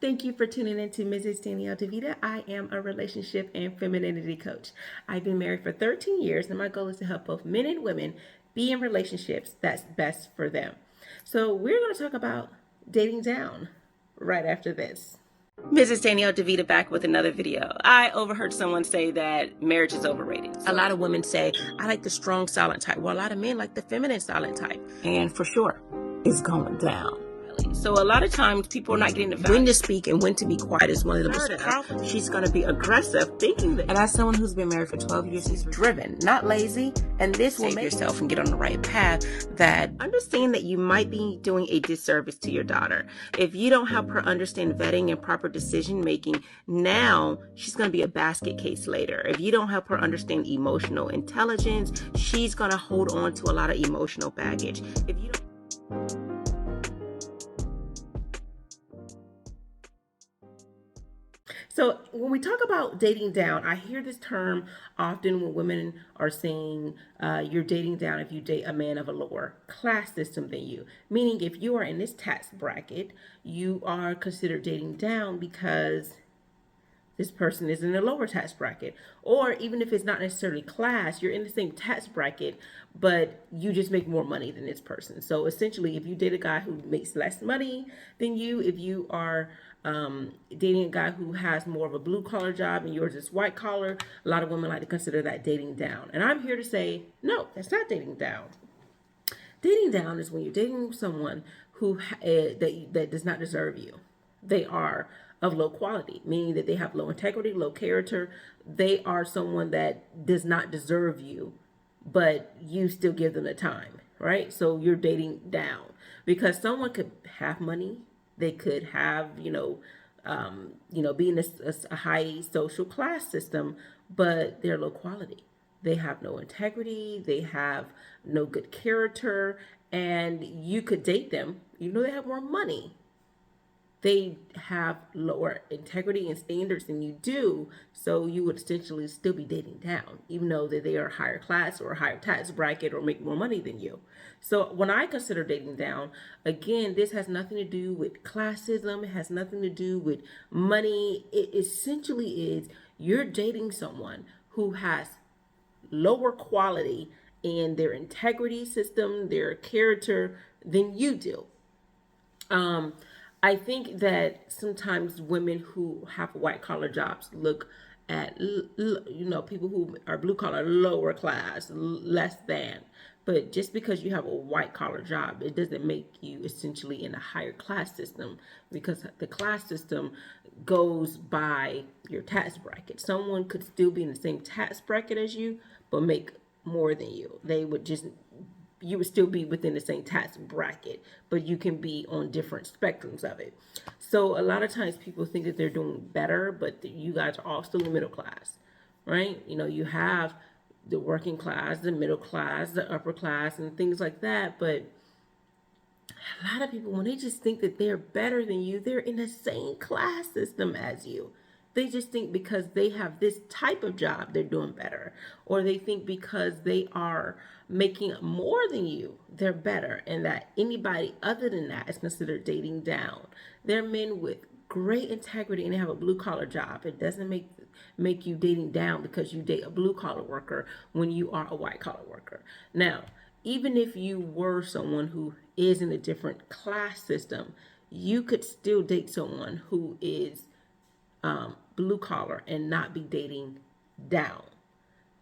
Thank you for tuning in to Mrs. Danielle DeVita. I am a relationship and femininity coach. I've been married for 13 years, and my goal is to help both men and women be in relationships that's best for them. So, we're going to talk about dating down right after this. Mrs. Danielle DeVita back with another video. I overheard someone say that marriage is overrated. A lot of women say, I like the strong silent type. Well, a lot of men like the feminine silent type. And for sure, it's going down. So a lot of times people are not getting the value. When to speak and when to be quiet is one of the most powerful. She's going to be aggressive, thinking that. And as someone who's been married for 12 years, she's driven, not lazy. And this will make yourself and get on the right path. That understand that you might be doing a disservice to your daughter if you don't help her understand vetting and proper decision making. Now she's going to be a basket case later. If you don't help her understand emotional intelligence, she's going to hold on to a lot of emotional baggage. If you don't. So when we talk about dating down, I hear this term often when women are saying you're dating down if you date a man of a lower class system than you. Meaning if you are in this tax bracket, you are considered dating down because this person is in a lower tax bracket. Or even if it's not necessarily class, you're in the same tax bracket, but you just make more money than this person. So essentially, if you date a guy who makes less money than you, if you are dating a guy who has more of a blue collar job and yours is white collar, a lot of women like to consider that dating down. And I'm here to say, no, that's not dating down. Dating down is when you're dating someone who that does not deserve you. They are of low quality, meaning that they have low integrity, low character. They are someone that does not deserve you, but you still give them the time, right? So you're dating down because someone could have money. They could have, be in a high social class system, but they're low quality. They have no integrity. They have no good character. And you could date them, even though they have more money. They have lower integrity and standards than you do, so you would essentially still be dating down, even though that they are higher class or higher tax bracket or make more money than you. So when I consider dating down, again, this has nothing to do with classism. It has nothing to do with money. It essentially is you're dating someone who has lower quality in their integrity system, their character than you do. I think that sometimes women who have white collar jobs look at people who are blue collar, lower class, less than. But just because you have a white collar job, it doesn't make you essentially in a higher class system, because the class system goes by your tax bracket. Someone could still be in the same tax bracket as you, but make more than you. You would still be within the same tax bracket, but you can be on different spectrums of it. So a lot of times people think that they're doing better, but you guys are all still in the middle class, right? You have the working class, the middle class, the upper class, and things like that. But a lot of people, when they just think that they're better than you, they're in the same class system as you. They just think because they have this type of job, they're doing better. Or they think because they are making more than you, they're better. And that anybody other than that is considered dating down. They're men with great integrity and they have a blue collar job. It doesn't make you dating down because you date a blue collar worker when you are a white collar worker. Now, even if you were someone who is in a different class system, you could still date someone who is blue collar and not be dating down.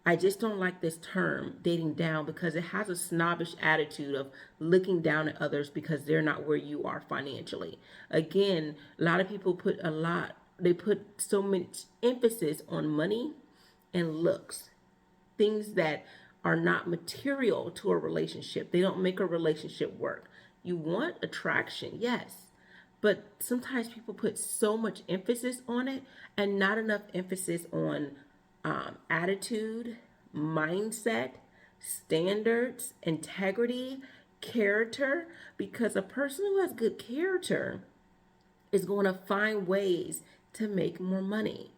I just don't like this term dating down because it has a snobbish attitude of looking down at others because they're not where you are financially. Again, a lot of people put so much emphasis on money and looks, things that are not material to a relationship. They don't make a relationship work. You want attraction, yes. But sometimes people put so much emphasis on it and not enough emphasis on attitude, mindset, standards, integrity, character. Because a person who has good character is going to find ways to make more money.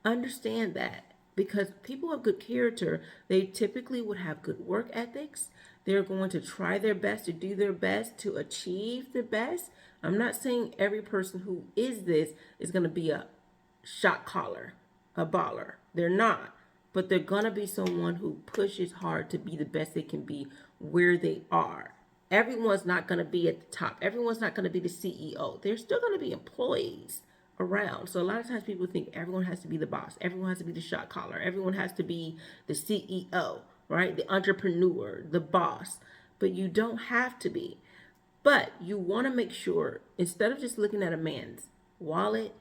Understand that. Because people of good character, they typically would have good work ethics. They're going to try their best to do their best to achieve the best I'm not saying every person who is this is going to be a shot caller, a baller. They're not. But they're going to be someone who pushes hard to be the best they can be where they are. Everyone's not going to be at the top. Everyone's not going to be the CEO. There's still going to be employees around. So a lot of times people think everyone has to be the boss. Everyone has to be the shot caller. Everyone has to be the CEO, right? The entrepreneur, the boss. But you don't have to be. But you want to make sure, instead of just looking at a man's wallet,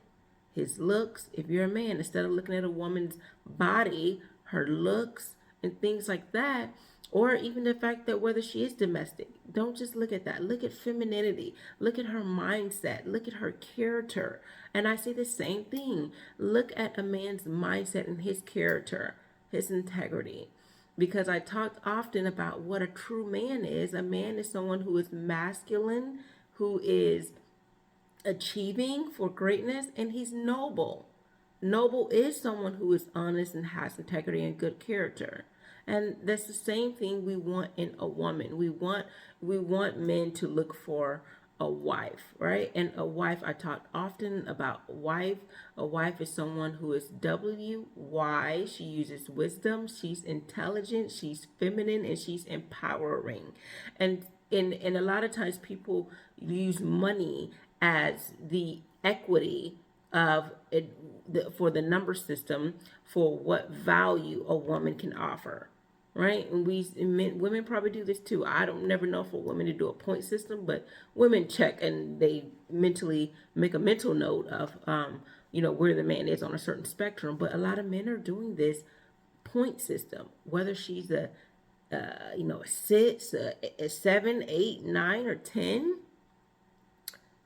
his looks, if you're a man, instead of looking at a woman's body, her looks, and things like that, or even the fact that whether she is domestic, don't just look at that. Look at femininity. Look at her mindset. Look at her character. And I say the same thing. Look at a man's mindset and his character, his integrity. Because I talked often about what a true man is. A man is someone who is masculine, who is achieving for greatness, and he's noble. Noble is someone who is honest and has integrity and good character. And that's the same thing we want in a woman. We want men to look for a wife, right? And a wife, I talk often about wife. A wife is someone who is W-Y. She uses wisdom. She's intelligent. She's feminine, and she's empowering. And a lot of times people use money as the equity of it, for the number system for what value a woman can offer, right? And women probably do this too. I don't never know for women to do a point system, but women check and they mentally make a mental note of where the man is on a certain spectrum. But a lot of men are doing this point system, whether she's a 6, a 7, 8, 9, or 10.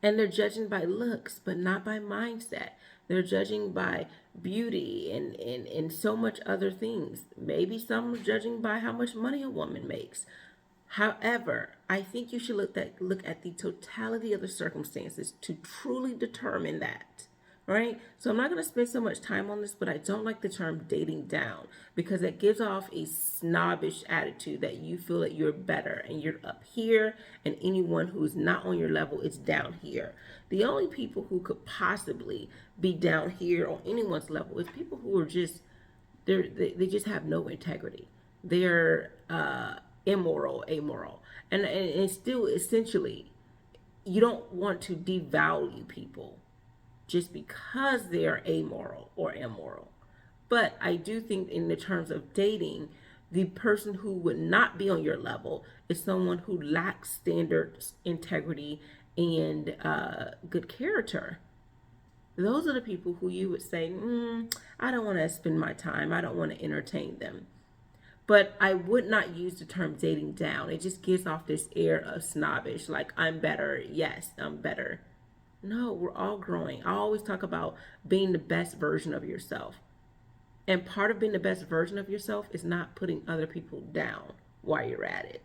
And they're judging by looks, but not by mindset. They're judging by beauty and so much other things. Maybe some are judging by how much money a woman makes. However, I think you should look at the totality of the circumstances to truly determine that. Right? So I'm not going to spend so much time on this, but I don't like the term dating down because it gives off a snobbish attitude that you feel that you're better and you're up here and anyone who's not on your level is down here. The only people who could possibly be down here on anyone's level is people who are just, they just have no integrity. They're immoral, amoral. And still essentially, you don't want to devalue people just because they are amoral or immoral. But I do think in the terms of dating, the person who would not be on your level is someone who lacks standards, integrity, and good character. Those are the people who you would say, I don't want to spend my time. I don't want to entertain them. But I would not use the term dating down. It just gives off this air of snobbish, like I'm better. Yes, I'm better. No, we're all growing. I always talk about being the best version of yourself. And part of being the best version of yourself is not putting other people down while you're at it.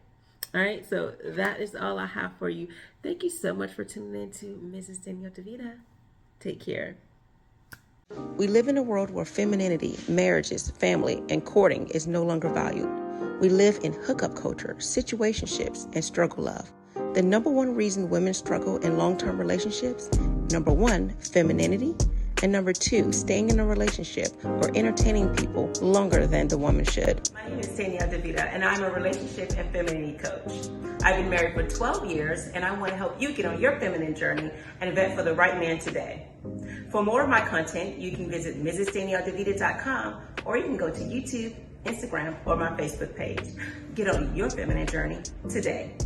All right, so that is all I have for you. Thank you so much for tuning in to Mrs. Danielle DeVita. Take care. We live in a world where femininity, marriages, family, and courting is no longer valued. We live in hookup culture, situationships, and struggle love. The number one reason women struggle in long-term relationships, number 1, femininity, and number 2, staying in a relationship or entertaining people longer than the woman should. My name is Danielle DeVita, and I'm a relationship and femininity coach. I've been married for 12 years, and I want to help you get on your feminine journey and vet for the right man today. For more of my content, you can visit MrsDanielleDeVita.com, or you can go to YouTube, Instagram, or my Facebook page. Get on your feminine journey today.